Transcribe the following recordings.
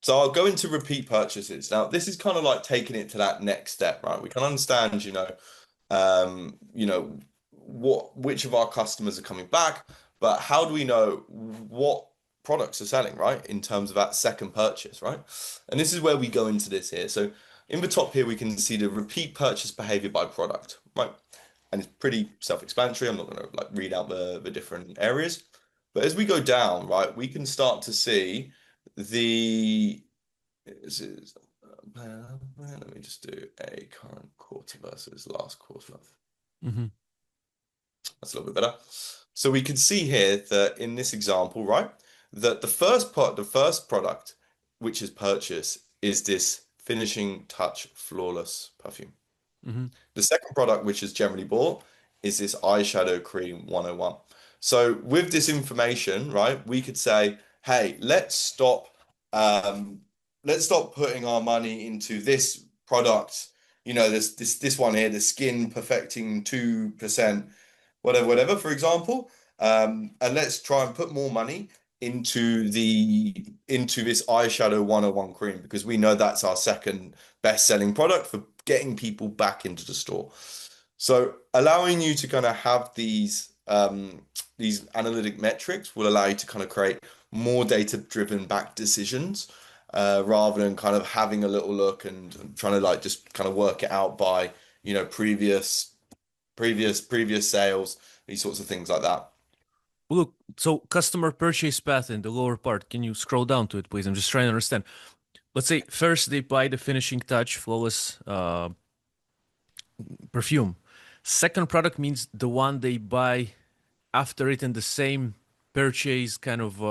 So I'll go into repeat purchases. Now, this is kind of like taking it to that next step, right? We can understand, which of our customers are coming back, but how do we know what products are selling, right? In terms of that second purchase, right? And this is where we go into this here. So in the top here, we can see the repeat purchase behavior by product, right? And it's pretty self-explanatory. I'm not going to like read out the different areas. But as we go down, right, we can start to see the this is let me just do a current quarter versus last quarter. Hmm. That's a little bit better. So we can see here that in this example, right, that the first product which is purchased is this finishing touch flawless perfume. Hmm. The second product which is generally bought is this eyeshadow cream 101. So with this information, right, we could say, hey, um, let's stop putting our money into this product, this one here, the skin perfecting 2%, whatever, for example. And let's try and put more money into this eyeshadow 101 cream because we know that's our second best-selling product for getting people back into the store. So allowing you to kind of have these analytic metrics will allow you to kind of create more data-driven back decisions rather than kind of having a little look and trying to like just kind of work it out by, previous sales, these sorts of things like that. Look, so customer purchase path in the lower part. Can you scroll down to it, please? I'm just trying to understand. Let's say first they buy the finishing touch flawless perfume. Second product means the one they buy after it in the same purchase, kind of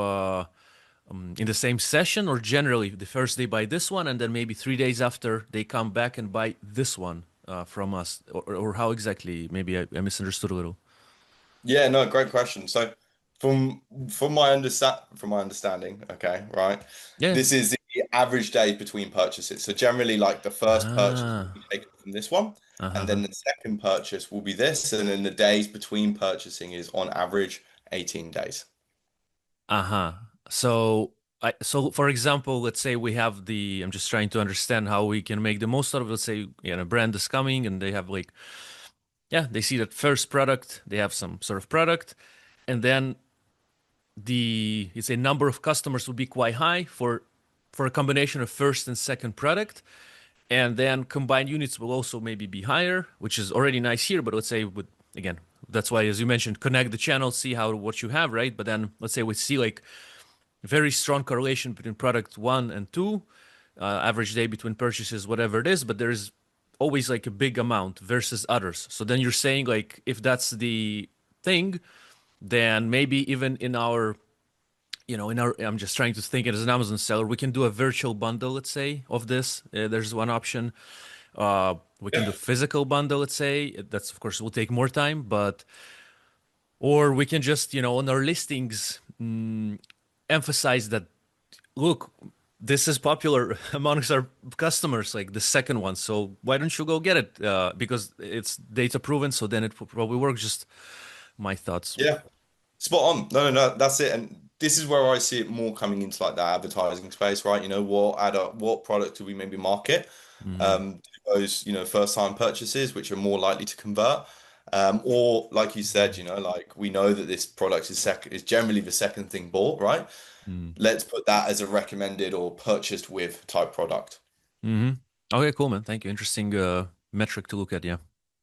in the same session, or generally the first they buy this one and then maybe 3 days after they come back and buy this one from us, or how exactly? Maybe I misunderstood a little. Yeah, no, great question. So from my understanding, okay, right, Yeah. this is the average days between purchases. So generally, like the first purchase will be Ah. taken from this one, and Uh-huh. then the second purchase will be this, and then the days between purchasing is on average 18 days. Uh-huh. So so for example, let's say we have the I'm just trying to understand how we can make the most out of, let's say, a brand is coming and they have like, yeah, they see that first product, they have some sort of product, and then the it's a number of customers will be quite high for a combination of first and second product. And then combined units will also maybe be higher, which is already nice here. But let's say with again, that's why, as you mentioned, connect the channels, see how what you have, right? But then let's say we see like very strong correlation between product one and two, average day between purchases, whatever it is, but there's always like a big amount versus others. So then you're saying like if that's the thing, then maybe even in our I'm just trying to think it as an Amazon seller, we can do a virtual bundle, let's say, of this. There's one option. We can do physical bundle, let's say. That's of course will take more time, but or we can just, on our listings, emphasize that look, this is popular amongst our customers, like the second one. So why don't you go get it? Because it's data proven, so then it will probably work. Just my thoughts. Yeah, spot on. No, that's it. And this is where I see it more coming into like that advertising space, right? What product do we maybe market? Hmm. To those, first time purchases, which are more likely to convert. Or like you said, like we know that this product is generally the second thing bought, right? Let's put that as a recommended or purchased with type product. Hmm. Okay, cool, man. Thank you. Interesting metric to look at. Yeah.